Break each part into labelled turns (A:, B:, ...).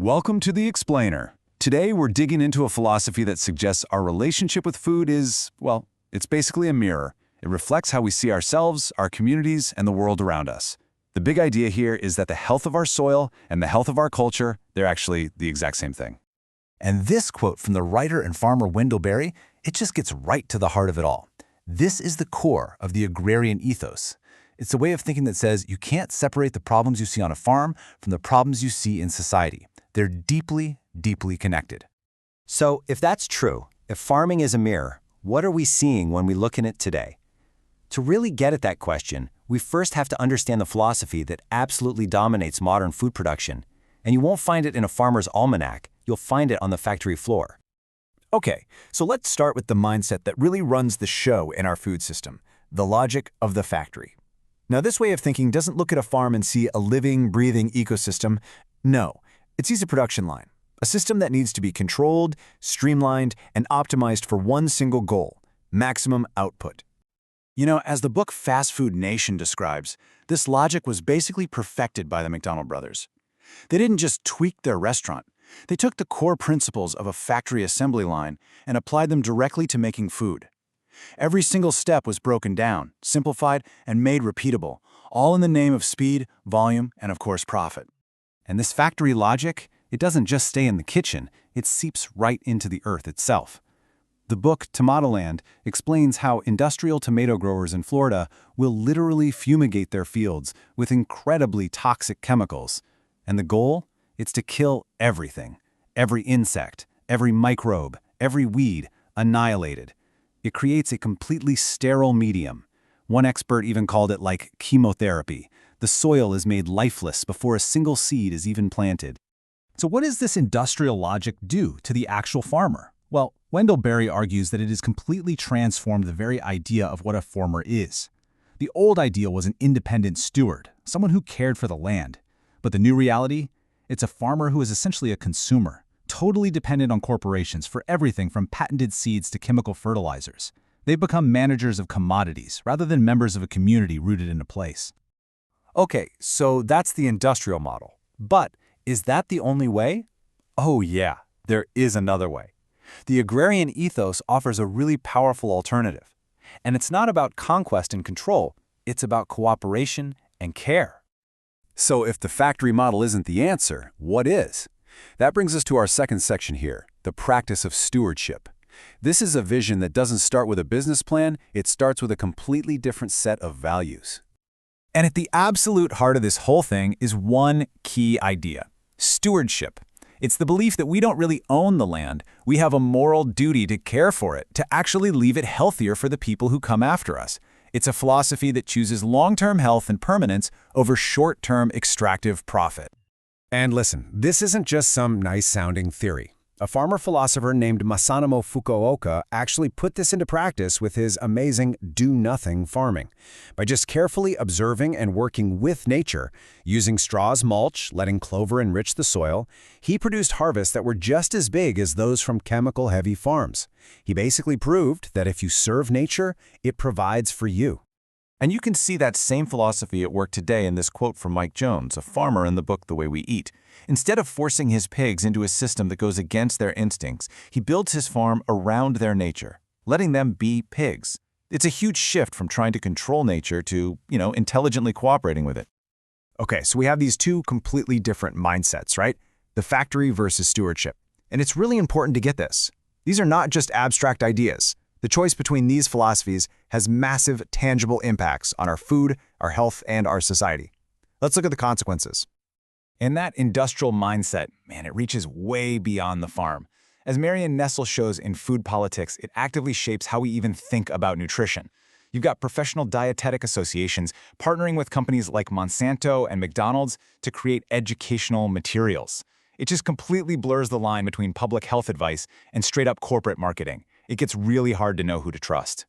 A: Welcome to The Explainer. Today we're digging into a philosophy that suggests our relationship with food is, well, it's basically a mirror. It reflects how we see ourselves, our communities, and the world around us. The big idea here is that the health of our soil and the health of our culture, they're actually the exact same thing.
B: And this quote from the writer and farmer Wendell Berry, it just gets right to the heart of it all. This is the core of the agrarian ethos. It's a way of thinking that says you can't separate the problems you see on a farm from the problems you see in society. They're deeply, deeply connected.
C: So if that's true, if farming is a mirror, what are we seeing when we look in it today? To really get at that question, we first have to understand the philosophy that absolutely dominates modern food production. And you won't find it in a farmer's almanac, you'll find it on the factory floor.
D: Okay, so let's start with the mindset that really runs the show in our food system, the logic of the factory. Now, this way of thinking doesn't look at a farm and see a living, breathing ecosystem. No, it sees a production line, a system that needs to be controlled, streamlined, and optimized for one single goal: maximum output. You know, as the book Fast Food Nation describes, this logic was basically perfected by the McDonald brothers. They didn't just tweak their restaurant. They took the core principles of a factory assembly line and applied them directly to making food. Every single step was broken down, simplified, and made repeatable, all in the name of speed, volume, and of course profit.
A: And this factory logic, it doesn't just stay in the kitchen, it seeps right into the earth itself. The book Tomatoland explains how industrial tomato growers in Florida will literally fumigate their fields with incredibly toxic chemicals. And the goal? It's to kill everything. Every insect, every microbe, every weed, annihilated. It creates a completely sterile medium. One expert even called it like chemotherapy. The soil is made lifeless before a single seed is even planted.
B: So what does this industrial logic do to the actual farmer? Well, Wendell Berry argues that it has completely transformed the very idea of what a farmer is. The old ideal was an independent steward, someone who cared for the land. But the new reality? It's a farmer who is essentially a consumer, totally dependent on corporations for everything from patented seeds to chemical fertilizers. They've become managers of commodities rather than members of a community rooted in a place.
D: Okay, so that's the industrial model. But is that the only way? Oh yeah, there is another way. The agrarian ethos offers a really powerful alternative. And it's not about conquest and control, it's about cooperation and care.
A: So if the factory model isn't the answer, what is? That brings us to our second section here, the practice of stewardship. This is a vision that doesn't start with a business plan, it starts with a completely different set of values.
B: And at the absolute heart of this whole thing is one key idea: stewardship. It's the belief that we don't really own the land, we have a moral duty to care for it, to actually leave it healthier for the people who come after us. It's a philosophy that chooses long-term health and permanence over short-term extractive profit.
E: And listen, this isn't just some nice-sounding theory. A farmer philosopher named Masanobu Fukuoka actually put this into practice with his amazing do-nothing farming. By just carefully observing and working with nature, using straw as mulch, letting clover enrich the soil, he produced harvests that were just as big as those from chemical-heavy farms. He basically proved that if you serve nature, it provides for you.
F: And you can see that same philosophy at work today in this quote from Mike Jones, a farmer in the book The Way We Eat. Instead of forcing his pigs into a system that goes against their instincts, he builds his farm around their nature, letting them be pigs. It's a huge shift from trying to control nature to, intelligently cooperating with it.
D: Okay, so we have these two completely different mindsets, right? The factory versus stewardship. And it's really important to get this. These are not just abstract ideas. The choice between these philosophies has massive, tangible impacts on our food, our health, and our society. Let's look at the consequences. And that industrial mindset, man, it reaches way beyond the farm. As Marion Nestle shows in Food Politics, it actively shapes how we even think about nutrition. You've got professional dietetic associations partnering with companies like Monsanto and McDonald's to create educational materials. It just completely blurs the line between public health advice and straight-up corporate marketing. It gets really hard to know who to trust.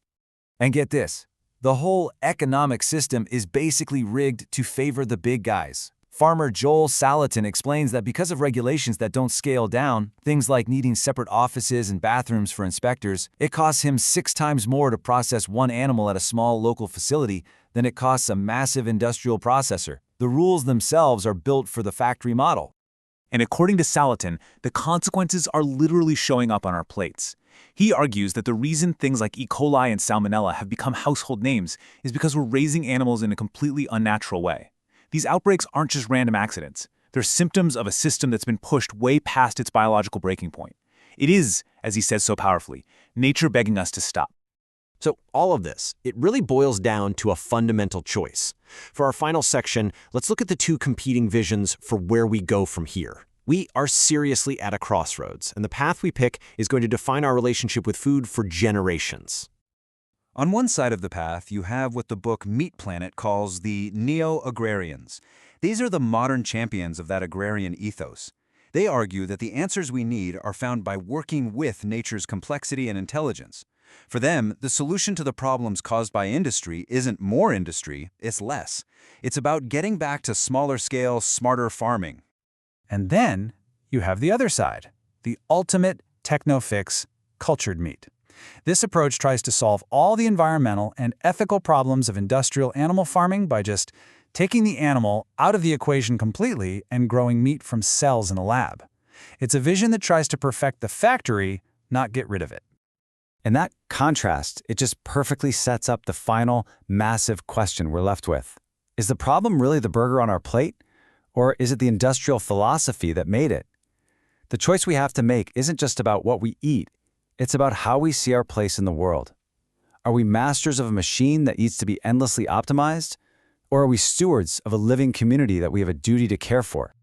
B: And get this, the whole economic system is basically rigged to favor the big guys. Farmer Joel Salatin explains that because of regulations that don't scale down, things like needing separate offices and bathrooms for inspectors, it costs him 6 times more to process one animal at a small local facility than it costs a massive industrial processor. The rules themselves are built for the factory model. And according to Salatin, the consequences are literally showing up on our plates. He argues that the reason things like E. coli and Salmonella have become household names is because we're raising animals in a completely unnatural way. These outbreaks aren't just random accidents. They're symptoms of a system that's been pushed way past its biological breaking point. It is, as he says so powerfully, nature begging us to stop.
G: So all of this, it really boils down to a fundamental choice. For our final section, let's look at the two competing visions for where we go from here. We are seriously at a crossroads, and the path we pick is going to define our relationship with food for generations.
A: On one side of the path, you have what the book Meat Planet calls the neo-agrarians. These are the modern champions of that agrarian ethos. They argue that the answers we need are found by working with nature's complexity and intelligence. For them, the solution to the problems caused by industry isn't more industry, it's less. It's about getting back to smaller-scale, smarter farming.
B: And then you have the other side, the ultimate techno-fix, cultured meat. This approach tries to solve all the environmental and ethical problems of industrial animal farming by just taking the animal out of the equation completely and growing meat from cells in a lab. It's a vision that tries to perfect the factory, not get rid of it.
C: And that contrast, it just perfectly sets up the final, massive question we're left with. Is the problem really the burger on our plate? Or is it the industrial philosophy that made it? The choice we have to make isn't just about what we eat. It's about how we see our place in the world. Are we masters of a machine that needs to be endlessly optimized? Or are we stewards of a living community that we have a duty to care for?